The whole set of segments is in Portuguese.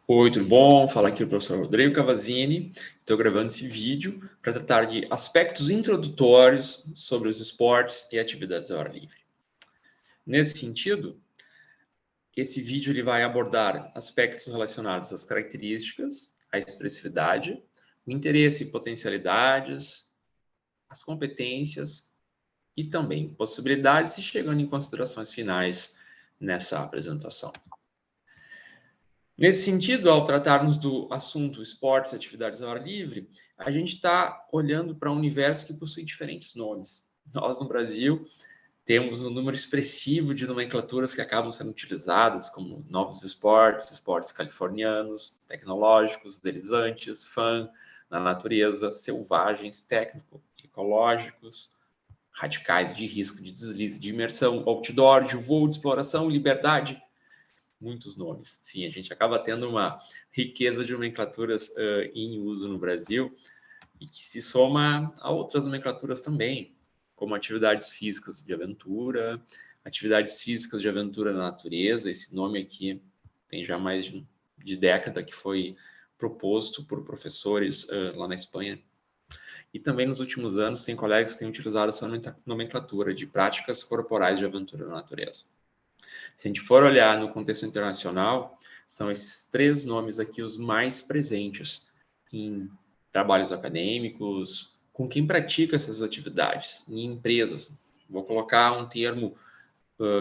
Oi, tudo bom? Fala aqui o professor Rodrigo Cavazzini. Estou gravando esse vídeo para tratar de aspectos introdutórios sobre os esportes e atividades ao ar livre. Nesse sentido, esse vídeo ele vai abordar aspectos relacionados às características, à expressividade, o interesse e potencialidades, as competências e também possibilidades, e chegando em considerações finais nessa apresentação. Nesse sentido, ao tratarmos do assunto esportes e atividades ao ar livre, a gente está olhando para um universo que possui diferentes nomes. Nós, no Brasil, temos um número expressivo de nomenclaturas que acabam sendo utilizadas, como novos esportes, esportes californianos, tecnológicos, deslizantes, fun, na natureza, selvagens, técnico, ecológicos, radicais, de risco, de deslize, de imersão, outdoor, de voo, de exploração, liberdade. Muitos nomes. Sim, a gente acaba tendo uma riqueza de nomenclaturas em uso no Brasil e que se soma a outras nomenclaturas também, como atividades físicas de aventura, atividades físicas de aventura na natureza. Esse nome aqui tem já mais de década que foi proposto por professores lá na Espanha. E também nos últimos anos tem colegas que têm utilizado essa nomenclatura de práticas corporais de aventura na natureza. Se a gente for olhar no contexto internacional, são esses três nomes aqui os mais presentes em trabalhos acadêmicos, com quem pratica essas atividades, em empresas. Vou colocar um termo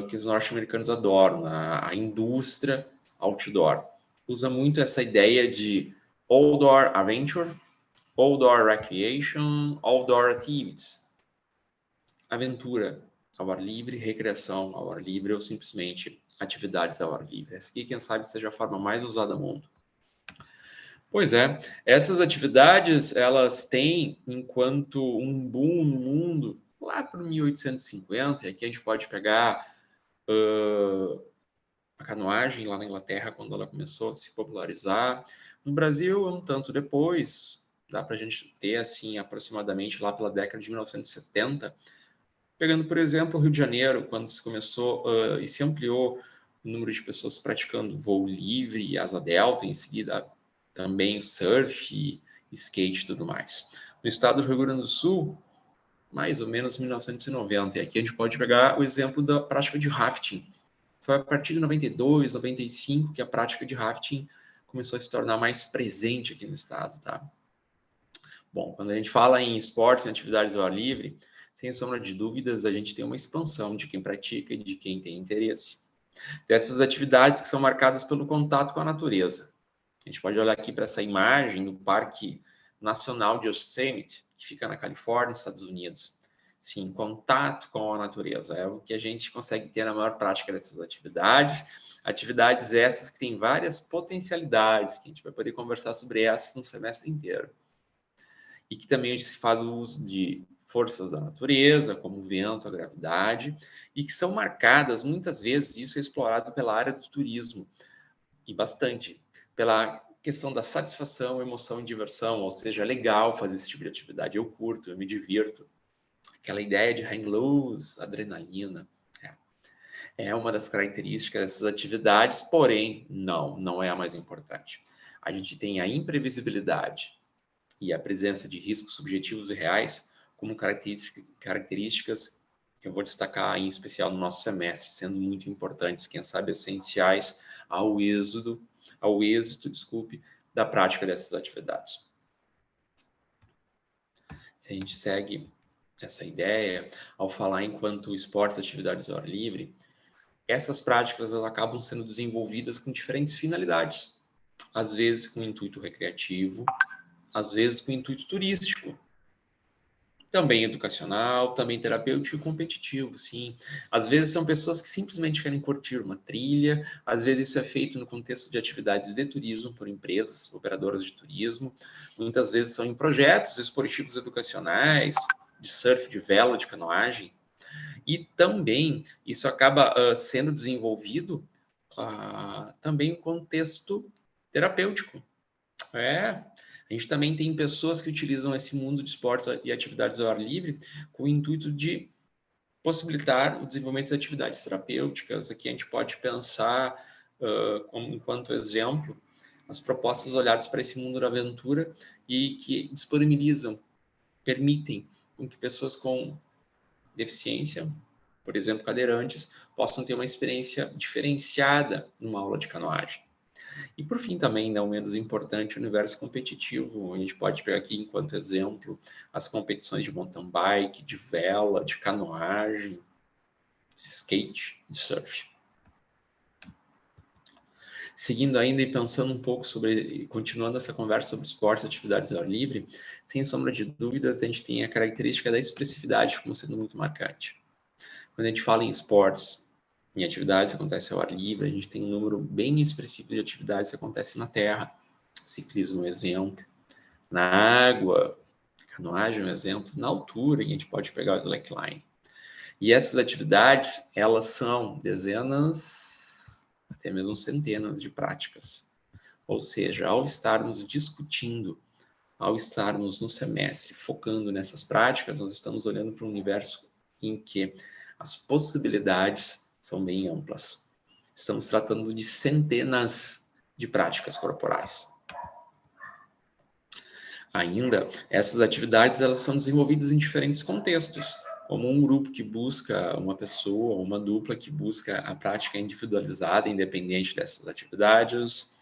que os norte-americanos adoram, a indústria outdoor. Usa muito essa ideia de outdoor adventure, outdoor recreation, outdoor activities. Aventura ao ar livre, recreação ao ar livre ou simplesmente atividades ao ar livre. Essa aqui, quem sabe, seja a forma mais usada do mundo. Pois é, essas atividades, elas têm, enquanto um boom no mundo, lá para 1850, e aqui a gente pode pegar a canoagem lá na Inglaterra, quando ela começou a se popularizar. No Brasil, um tanto depois, dá para a gente ter, assim, aproximadamente lá pela década de 1970, pegando, por exemplo, o Rio de Janeiro, quando se começou e se ampliou o número de pessoas praticando voo livre e asa delta, em seguida também surf, skate e tudo mais. No estado do Rio Grande do Sul, mais ou menos 1990, e aqui a gente pode pegar o exemplo da prática de rafting. Foi a partir de 92, 95 que a prática de rafting começou a se tornar mais presente aqui no estado, tá? Bom, quando a gente fala em esportes e atividades ao ar livre, sem sombra de dúvidas, a gente tem uma expansão de quem pratica e de quem tem interesse. Dessas atividades que são marcadas pelo contato com a natureza. A gente pode olhar aqui para essa imagem do Parque Nacional de Yosemite, que fica na Califórnia, Estados Unidos. Sim, contato com a natureza é o que a gente consegue ter na maior prática dessas atividades. Atividades essas que têm várias potencialidades, que a gente vai poder conversar sobre essas no semestre inteiro. E que também se faz o uso de forças da natureza, como o vento, a gravidade, e que são marcadas, muitas vezes, isso é explorado pela área do turismo, e bastante, pela questão da satisfação, emoção e diversão, ou seja, é legal fazer esse tipo de atividade, eu curto, eu me divirto. Aquela ideia de hang loose, adrenalina, é uma das características dessas atividades, porém, não é a mais importante. A gente tem a imprevisibilidade e a presença de riscos subjetivos e reais como características que eu vou destacar em especial no nosso semestre, sendo muito importantes, quem sabe essenciais ao êxito, da prática dessas atividades. Se a gente segue essa ideia, ao falar enquanto esportes e atividades ao ar livre, essas práticas elas acabam sendo desenvolvidas com diferentes finalidades, às vezes com intuito recreativo, às vezes com intuito turístico, também educacional, também terapêutico e competitivo, sim. Às vezes são pessoas que simplesmente querem curtir uma trilha, às vezes isso é feito no contexto de atividades de turismo por empresas, operadoras de turismo, muitas vezes são em projetos esportivos educacionais, de surf, de vela, de canoagem, e também isso acaba sendo desenvolvido também em contexto terapêutico. A gente também tem pessoas que utilizam esse mundo de esportes e atividades ao ar livre com o intuito de possibilitar o desenvolvimento de atividades terapêuticas. Aqui a gente pode pensar, como enquanto exemplo, as propostas olhadas para esse mundo da aventura e que disponibilizam, permitem com que pessoas com deficiência, por exemplo, cadeirantes, possam ter uma experiência diferenciada numa aula de canoagem. E por fim também, não menos importante, o universo competitivo. A gente pode pegar aqui enquanto exemplo as competições de mountain bike, de vela, de canoagem, de skate, de surf. Seguindo ainda e pensando um pouco sobre, continuando essa conversa sobre esportes e atividades ao ar livre, sem sombra de dúvidas, a gente tem a característica da expressividade como sendo muito marcante. Quando a gente fala em esportes, em atividades que acontecem ao ar livre, a gente tem um número bem expressivo de atividades que acontecem na terra. Ciclismo é um exemplo. Na água, canoagem é um exemplo. Na altura, a gente pode pegar o slackline. E essas atividades, elas são dezenas, até mesmo centenas de práticas. Ou seja, ao estarmos discutindo, ao estarmos no semestre focando nessas práticas, nós estamos olhando para um universo em que as possibilidades são bem amplas. Estamos tratando de centenas de práticas corporais. Ainda, essas atividades elas são desenvolvidas em diferentes contextos, como um grupo que busca uma pessoa, uma dupla que busca a prática individualizada, independente dessas atividades,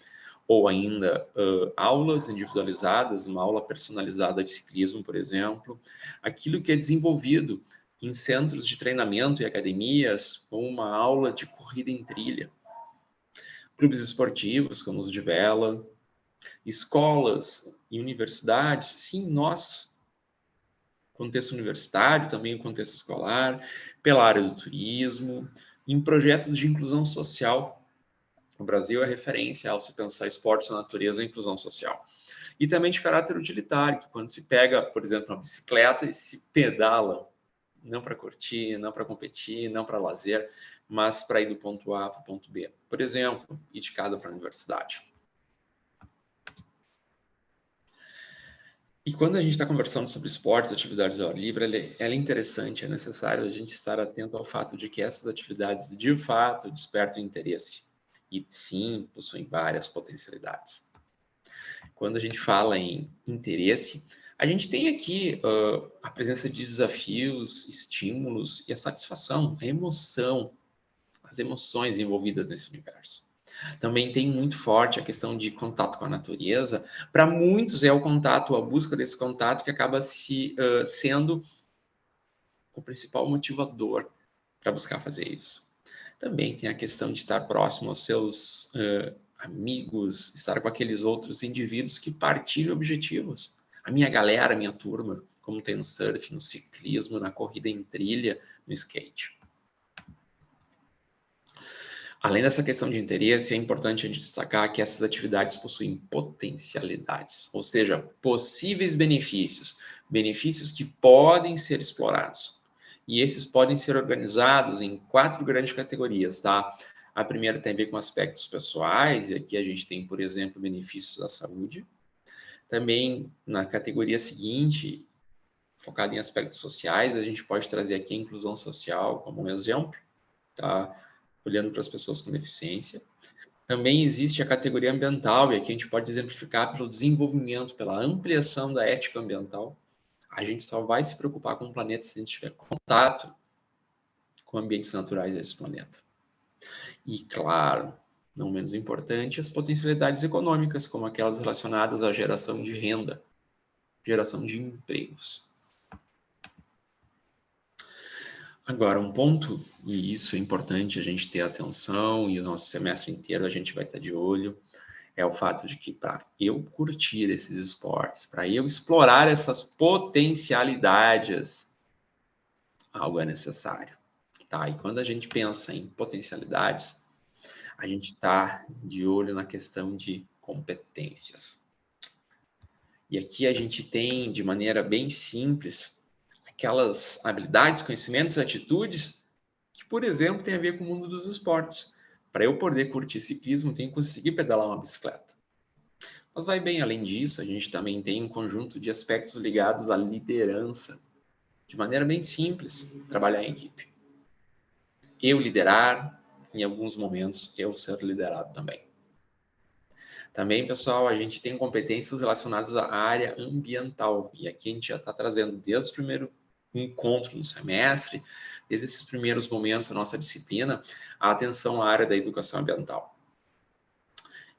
ou ainda aulas individualizadas, uma aula personalizada de ciclismo, por exemplo, aquilo que é desenvolvido em centros de treinamento e academias, como uma aula de corrida em trilha, clubes esportivos, como os de vela, escolas e universidades, sim, nós, contexto universitário, também o contexto escolar, pela área do turismo, em projetos de inclusão social. O Brasil é referência ao se pensar esportes, natureza e inclusão social. E também de caráter utilitário, que quando se pega, por exemplo, uma bicicleta e se pedala, não para curtir, não para competir, não para lazer, mas para ir do ponto A para o ponto B. Por exemplo, ir de casa para a universidade. E quando a gente está conversando sobre esportes, atividades ao ar livre, ela é interessante, é necessário a gente estar atento ao fato de que essas atividades, de fato, despertam interesse. E sim, possuem várias potencialidades. Quando a gente fala em interesse, a gente tem aqui a presença de desafios, estímulos e a satisfação, a emoção, as emoções envolvidas nesse universo. Também tem muito forte a questão de contato com a natureza. Para muitos é o contato, a busca desse contato que acaba sendo o principal motivador para buscar fazer isso. Também tem a questão de estar próximo aos seus amigos, estar com aqueles outros indivíduos que partilham objetivos. A minha galera, a minha turma, como tem no surf, no ciclismo, na corrida em trilha, no skate. Além dessa questão de interesse, é importante a gente destacar que essas atividades possuem potencialidades, ou seja, possíveis benefícios, benefícios que podem ser explorados. E esses podem ser organizados em 4 grandes categorias, tá? A primeira tem a ver com aspectos pessoais, e aqui a gente tem, por exemplo, benefícios da saúde. Também, na categoria seguinte, focada em aspectos sociais, a gente pode trazer aqui a inclusão social como um exemplo, tá? Olhando para as pessoas com deficiência. Também existe a categoria ambiental, e aqui a gente pode exemplificar pelo desenvolvimento, pela ampliação da ética ambiental. A gente só vai se preocupar com o planeta se a gente tiver contato com ambientes naturais desse planeta. E, claro, não menos importante, as potencialidades econômicas, como aquelas relacionadas à geração de renda, geração de empregos. Agora, um ponto, e isso é importante a gente ter atenção, e o nosso semestre inteiro a gente vai estar de olho, é o fato de que para eu curtir esses esportes, para eu explorar essas potencialidades, algo é necessário, tá? E quando a gente pensa em potencialidades, a gente está de olho na questão de competências. E aqui a gente tem, de maneira bem simples, aquelas habilidades, conhecimentos, atitudes que, por exemplo, tem a ver com o mundo dos esportes. Para eu poder curtir ciclismo, eu tenho que conseguir pedalar uma bicicleta. Mas vai bem além disso, a gente também tem um conjunto de aspectos ligados à liderança. De maneira bem simples, trabalhar em equipe. Eu liderar, em alguns momentos, eu ser liderado também. Também, pessoal, a gente tem competências relacionadas à área ambiental. E aqui a gente já está trazendo desde o primeiro encontro no semestre, desde esses primeiros momentos da nossa disciplina, a atenção à área da educação ambiental.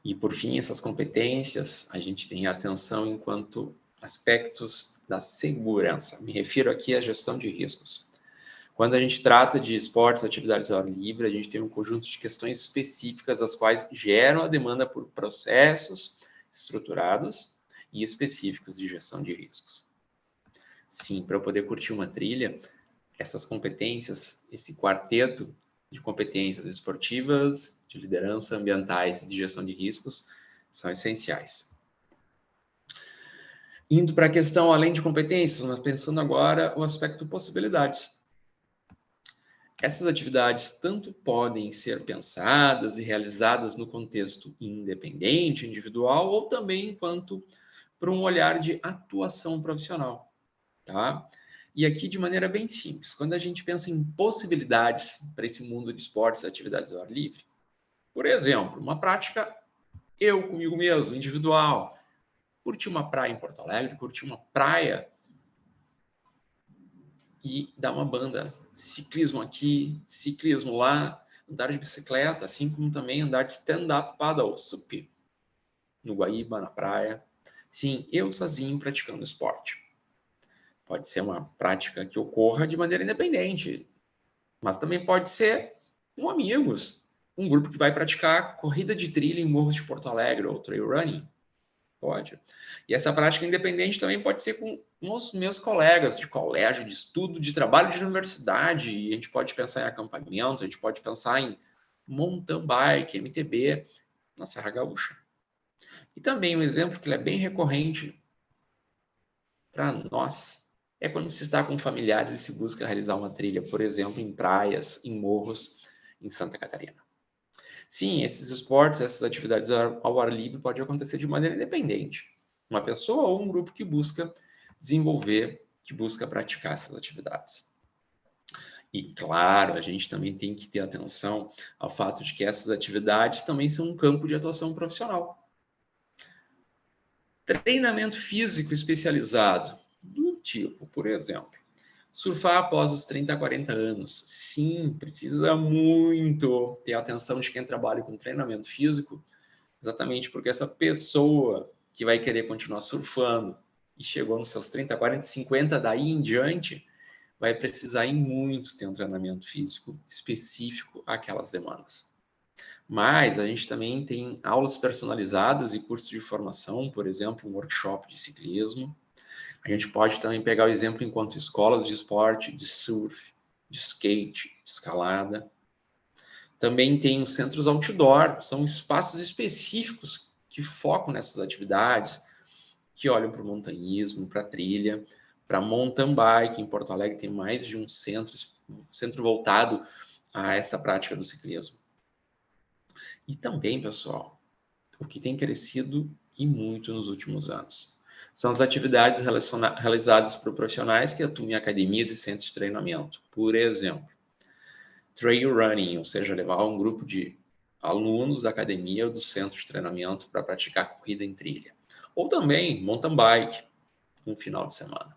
E, por fim, essas competências, a gente tem a atenção enquanto aspectos da segurança. Me refiro aqui à gestão de riscos. Quando a gente trata de esportes, atividades ao ar livre, a gente tem um conjunto de questões específicas, as quais geram a demanda por processos estruturados e específicos de gestão de riscos. Sim, para eu poder curtir uma trilha, essas competências, esse quarteto de competências esportivas, de liderança, ambientais e de gestão de riscos, são essenciais. Indo para a questão além de competências, mas pensando agora o aspecto possibilidades. Essas atividades tanto podem ser pensadas e realizadas no contexto independente, individual, ou também enquanto para um olhar de atuação profissional, tá? E aqui de maneira bem simples, quando a gente pensa em possibilidades para esse mundo de esportes e atividades ao ar livre, por exemplo, uma prática eu comigo mesmo, individual, curtir uma praia em Porto Alegre, curtir uma praia e dar uma banda, ciclismo aqui, ciclismo lá, andar de bicicleta, assim como também andar de stand-up paddle, SUP, no Guaíba, na praia. Sim, eu sozinho praticando esporte. Pode ser uma prática que ocorra de maneira independente, mas também pode ser com amigos, um grupo que vai praticar corrida de trilha em morros de Porto Alegre ou trail running. Pode. E essa prática independente também pode ser com os meus colegas de colégio, de estudo, de trabalho de universidade. E a gente pode pensar em acampamento, a gente pode pensar em mountain bike, MTB, na Serra Gaúcha. E também um exemplo que é bem recorrente para nós é quando se está com familiares e se busca realizar uma trilha, por exemplo, em praias, em morros, em Santa Catarina. Sim, esses esportes, essas atividades ao ar livre podem acontecer de maneira independente. Uma pessoa ou um grupo que busca desenvolver, que busca praticar essas atividades. E, claro, a gente também tem que ter atenção ao fato de que essas atividades também são um campo de atuação profissional. Treinamento físico especializado, do tipo, por exemplo, surfar após os 30 a 40 anos. Sim, precisa muito ter a atenção de quem trabalha com treinamento físico, exatamente porque essa pessoa que vai querer continuar surfando e chegou nos seus 30, 40, 50, daí em diante, vai precisar em muito ter um treinamento físico específico àquelas demandas. Mas a gente também tem aulas personalizadas e cursos de formação, por exemplo, um workshop de ciclismo. A gente pode também pegar o exemplo enquanto escolas de esporte, de surf, de skate, de escalada. Também tem os centros outdoor, são espaços específicos que focam nessas atividades, que olham para o montanhismo, para a trilha, para mountain bike. Em Porto Alegre tem mais de um centro voltado a essa prática do ciclismo. E também, pessoal, o que tem crescido e muito nos últimos anos são as atividades realizadas por profissionais que atuam em academias e centros de treinamento. Por exemplo, trail running, ou seja, levar um grupo de alunos da academia ou do centro de treinamento para praticar corrida em trilha. Ou também mountain bike, no final de semana.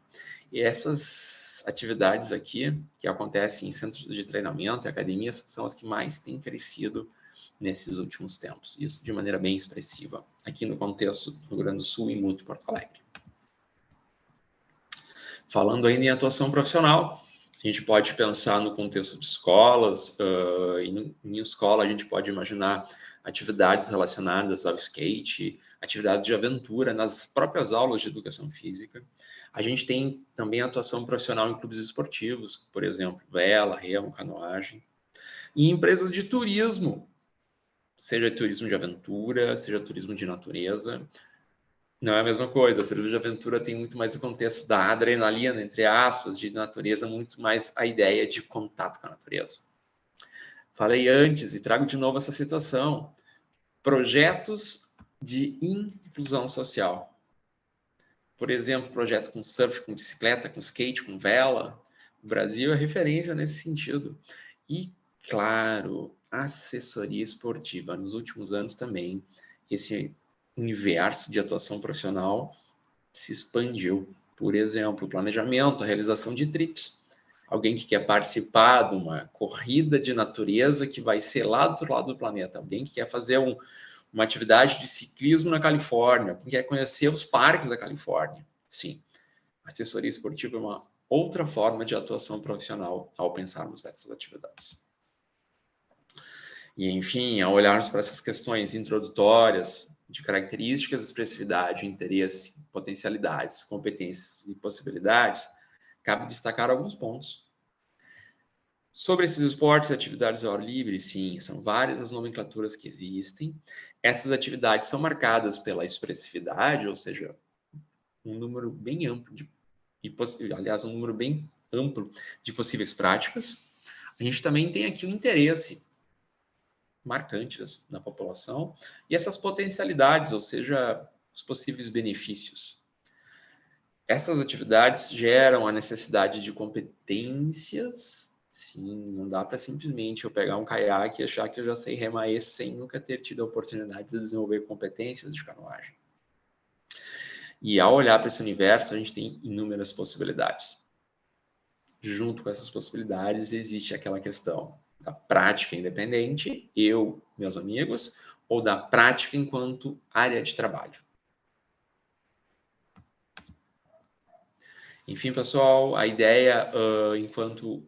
E essas atividades aqui, que acontecem em centros de treinamento e academias, são as que mais têm crescido nesses últimos tempos. Isso de maneira bem expressiva, aqui no contexto do Rio Grande do Sul e muito Porto Alegre. Falando ainda em atuação profissional, a gente pode pensar no contexto de escolas, em escola a gente pode imaginar atividades relacionadas ao skate, atividades de aventura nas próprias aulas de educação física. A gente tem também atuação profissional em clubes esportivos, por exemplo, vela, remo, canoagem. E em empresas de turismo, seja turismo de aventura, seja turismo de natureza. Não é a mesma coisa, o turismo de aventura tem muito mais o contexto da adrenalina, entre aspas, de natureza, muito mais a ideia de contato com a natureza. Falei antes e trago de novo essa situação. Projetos de inclusão social. Por exemplo, projeto com surf, com bicicleta, com skate, com vela. O Brasil é referência nesse sentido. E, claro, assessoria esportiva. Nos últimos anos também, esse universo de atuação profissional se expandiu. Por exemplo, planejamento, a realização de trips. Alguém que quer participar de uma corrida de natureza que vai ser lá do outro lado do planeta. Alguém que quer fazer uma atividade de ciclismo na Califórnia. Quem quer conhecer os parques da Califórnia. Sim, assessoria esportiva é uma outra forma de atuação profissional ao pensarmos nessas atividades. E, enfim, ao olharmos para essas questões introdutórias de características, expressividade, interesse, potencialidades, competências e possibilidades, cabe destacar alguns pontos. Sobre esses esportes e atividades ao ar livre, sim, são várias as nomenclaturas que existem. Essas atividades são marcadas pela expressividade, ou seja, um número bem amplo um número bem amplo de possíveis práticas. A gente também tem aqui o interesse marcante da população e essas potencialidades, ou seja, os possíveis benefícios. Essas atividades geram a necessidade de competências. Sim, não dá para simplesmente eu pegar um caiaque e achar que eu já sei remar esse sem nunca ter tido a oportunidade de desenvolver competências de canoagem. E ao olhar para esse universo, a gente tem inúmeras possibilidades. Junto com essas possibilidades, existe aquela questão da prática independente, eu, meus amigos, ou da prática enquanto área de trabalho. Enfim, pessoal, a ideia, enquanto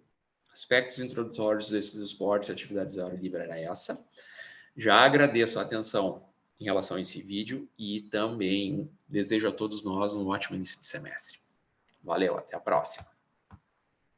aspectos introdutórios desses esportes e atividades ao ar livre era essa. Já agradeço a atenção em relação a esse vídeo e também desejo a todos nós um ótimo início de semestre. Valeu, até a próxima.